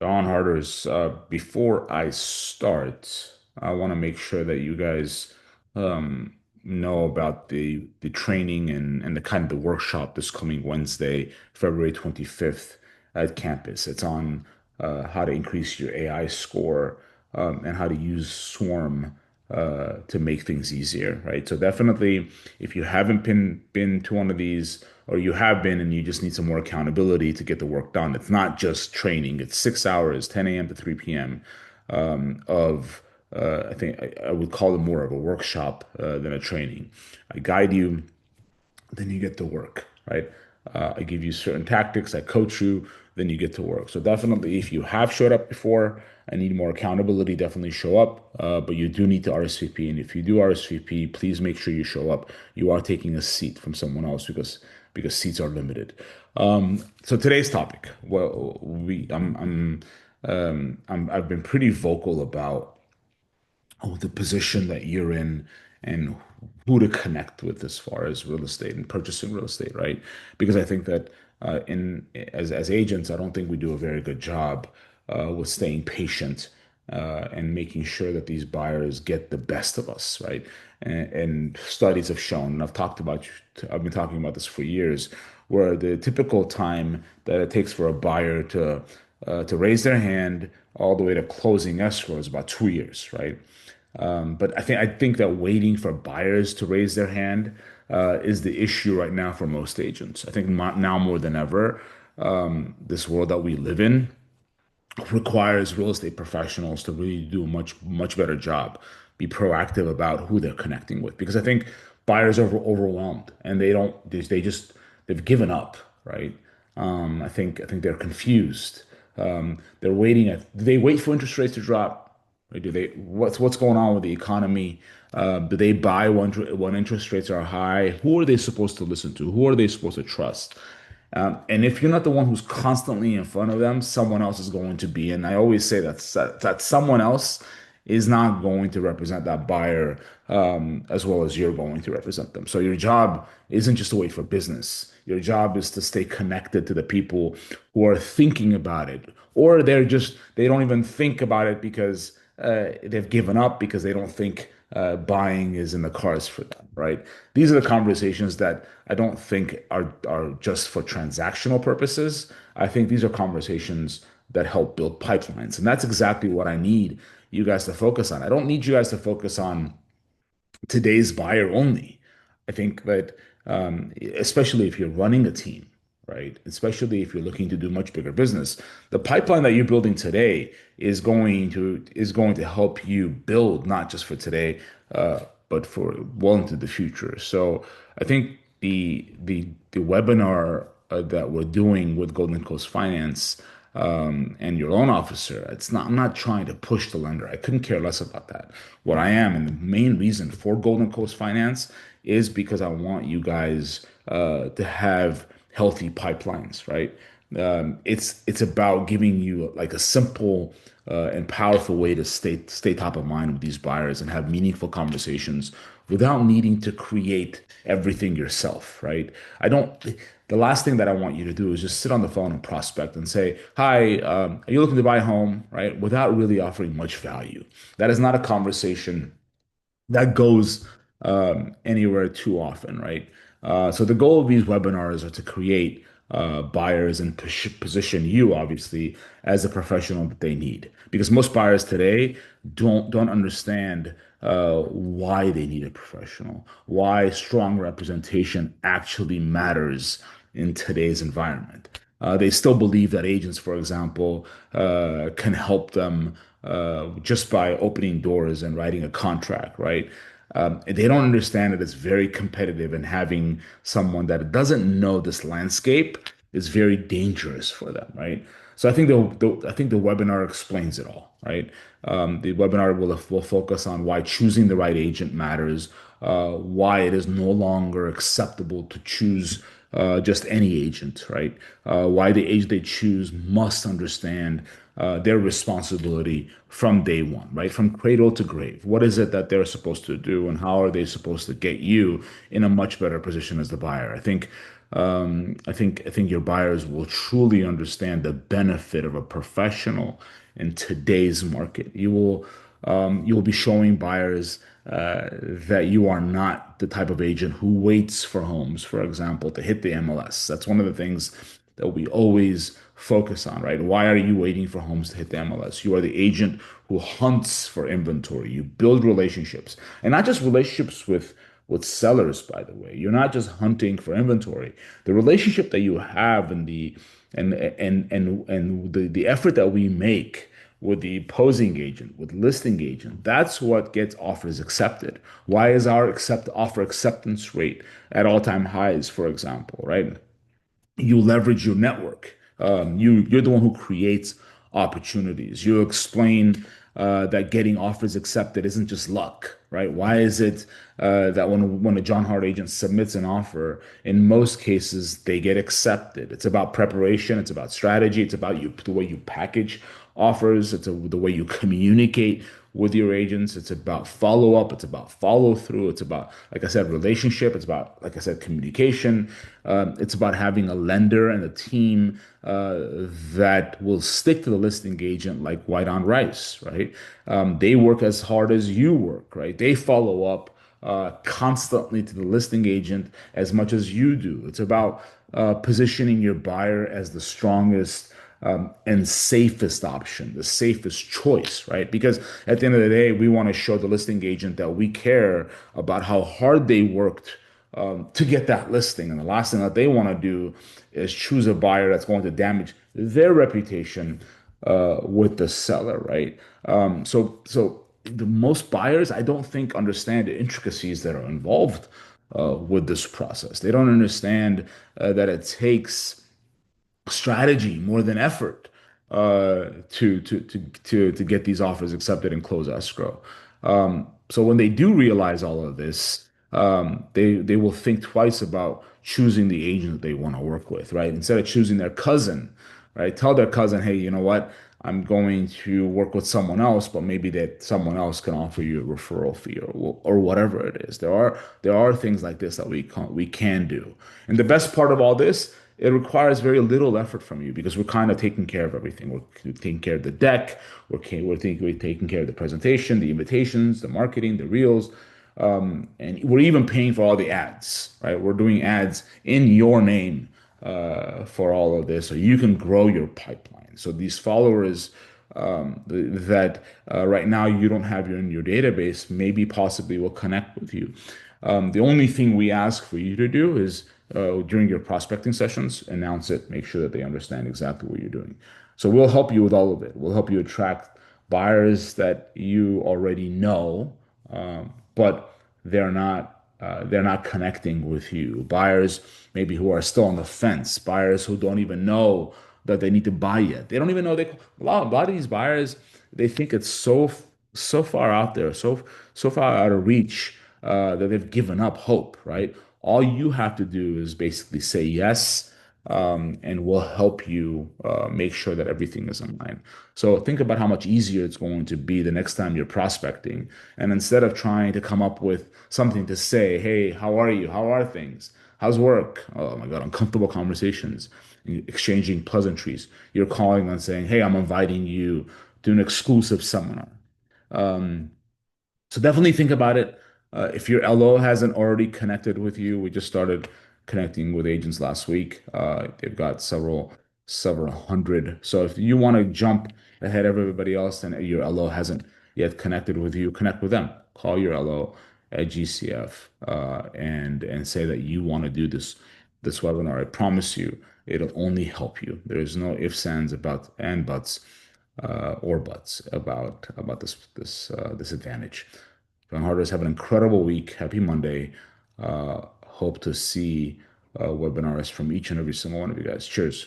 Don Harders, before I start, I want to make sure that you guys know about the training and the kind of the workshop this coming Wednesday, February 25th at campus. It's on how to increase your AI score and how to use Swarm to make things easier, right? So definitely, if you haven't been to one of these, or you have been and you just need some more accountability to get the work done, it's not just training. It's 6 hours, 10 a.m. to 3 p.m. Of I think I would call it more of a workshop than a training. I guide you, then you get to work, right? I give you certain tactics, I coach you, then you get to work. So definitely, if you have showed up before and need more accountability, definitely show up. But you do need to RSVP, and if you do RSVP, please make sure you show up. You are taking a seat from someone else because seats are limited. So today's topic, well, I've been pretty vocal about the position that you're in and who to connect with as far as real estate and purchasing real estate, right? Because I think that in as agents, I don't think we do a very good job with staying patient and making sure that these buyers get the best of us, right? And studies have shown, and I've been talking about this for years, where the typical time that it takes for a buyer to raise their hand all the way to closing escrow is about 2 years, right? But I think that waiting for buyers to raise their hand is the issue right now for most agents. I think now more than ever, this world that we live in requires real estate professionals to really do a much better job, be proactive about who they're connecting with. Because I think buyers are overwhelmed and they've given up, right? I think they're confused. They're waiting do they wait for interest rates to drop? Or do they what's going on with the economy? Do they buy when interest rates are high? Who are they supposed to listen to? Who are they supposed to trust? And if you're not the one who's constantly in front of them, someone else is going to be. And I always say that someone else is not going to represent that buyer as well as you're going to represent them. So your job isn't just to wait for business. Your job is to stay connected to the people who are thinking about it, or they don't even think about it because they've given up because they don't think buying is in the cards for them, right? These are the conversations that I don't think are just for transactional purposes. I think these are conversations that help build pipelines, and that's exactly what I need you guys to focus on. I don't need you guys to focus on today's buyer only. I think that especially if you're running a team, right? Especially if you're looking to do much bigger business, the pipeline that you're building today is going to help you build not just for today, but for well into the future. So I think the webinar that we're doing with Golden Coast Finance and your loan officer, I'm not trying to push the lender. I couldn't care less about that. What I am, and the main reason for Golden Coast Finance is because I want you guys to have healthy pipelines, right? It's about giving you like a simple and powerful way to stay top of mind with these buyers and have meaningful conversations without needing to create everything yourself, right? I don't. The last thing that I want you to do is just sit on the phone and prospect and say, "Hi, are you looking to buy a home?" Right? Without really offering much value. That is not a conversation that goes anywhere too often, right? So the goal of these webinars are to create buyers and position you, obviously, as a professional that they need. Because most buyers today don't understand why they need a professional, why strong representation actually matters in today's environment. They still believe that agents, for example, can help them just by opening doors and writing a contract, right? They don't understand that it's very competitive, and having someone that doesn't know this landscape is very dangerous for them, right? So I think the webinar explains it all, right? The webinar will focus on why choosing the right agent matters, why it is no longer acceptable to choose just any agent, right? Why the agent they choose must understand their responsibility from day one, right? From cradle to grave. What is it that they're supposed to do, and how are they supposed to get you in a much better position as the buyer? I think I think your buyers will truly understand the benefit of a professional in today's market. You will be showing buyers that you are not the type of agent who waits for homes, for example, to hit the MLS. That's one of the things that we always focus on, right? Why are you waiting for homes to hit the MLS? You are the agent who hunts for inventory. You build relationships, and not just relationships with sellers, by the way. You're not just hunting for inventory. The relationship that you have and the effort that we make with the opposing agent, with listing agent, that's what gets offers accepted. Why is our offer acceptance rate at all-time highs, for example, right? You leverage your network. You're the one who creates opportunities. You explain that getting offers accepted isn't just luck, right? Why is it that when a John Hart agent submits an offer, in most cases they get accepted? It's about preparation. It's about strategy. It's about the way you package offers. The way you communicate with your agents. It's about follow up. It's about follow through. It's about, like I said, relationship. It's about, like I said, communication. It's about having a lender and a team that will stick to the listing agent like white on rice, right? They work as hard as you work, right? They follow up constantly to the listing agent as much as you do. It's about positioning your buyer as the strongest and safest option, the safest choice, right? Because at the end of the day, we want to show the listing agent that we care about how hard they worked to get that listing. And the last thing that they want to do is choose a buyer that's going to damage their reputation with the seller, right? So the most buyers, I don't think, understand the intricacies that are involved with this process. They don't understand that it takes strategy more than effort to get these offers accepted and close escrow. So when they do realize all of this, they will think twice about choosing the agent that they want to work with, right? Instead of choosing their cousin, right? Tell their cousin, hey, you know what? I'm going to work with someone else, but maybe that someone else can offer you a referral fee or whatever it is. There are things like this that we can do. And the best part of all this, it requires very little effort from you because we're kind of taking care of everything. We're taking care of the deck. We're taking care of the presentation, the invitations, the marketing, the reels, and we're even paying for all the ads, right? We're doing ads in your name for all of this, so you can grow your pipeline. So these followers that right now you don't have in your database, maybe possibly will connect with you. The only thing we ask for you to do is during your prospecting sessions, announce it, make sure that they understand exactly what you're doing. So we'll help you with all of it. We'll help you attract buyers that you already know, but they're not connecting with you. Buyers maybe who are still on the fence, buyers who don't even know that they need to buy yet. They don't even know a lot of these buyers, they think it's so far out there, so far out of reach that they've given up hope, right? All you have to do is basically say yes, and we'll help you make sure that everything is in line. So think about how much easier it's going to be the next time you're prospecting. And instead of trying to come up with something to say, hey, how are you? How are things? How's work? Oh my God, uncomfortable conversations, exchanging pleasantries. You're calling and saying, hey, I'm inviting you to an exclusive seminar. Um, so definitely think about it. If your LO hasn't already connected with you, we just started connecting with agents last week. They've got several hundred. So if you want to jump ahead of everybody else and your LO hasn't yet connected with you, connect with them. Call your LO at GCF and say that you want to do this webinar. I promise you, it'll only help you. There's no ifs, ands, about and buts or buts about this advantage. John Harders, have an incredible week. Happy Monday. Hope to see webinars from each and every single one of you guys. Cheers.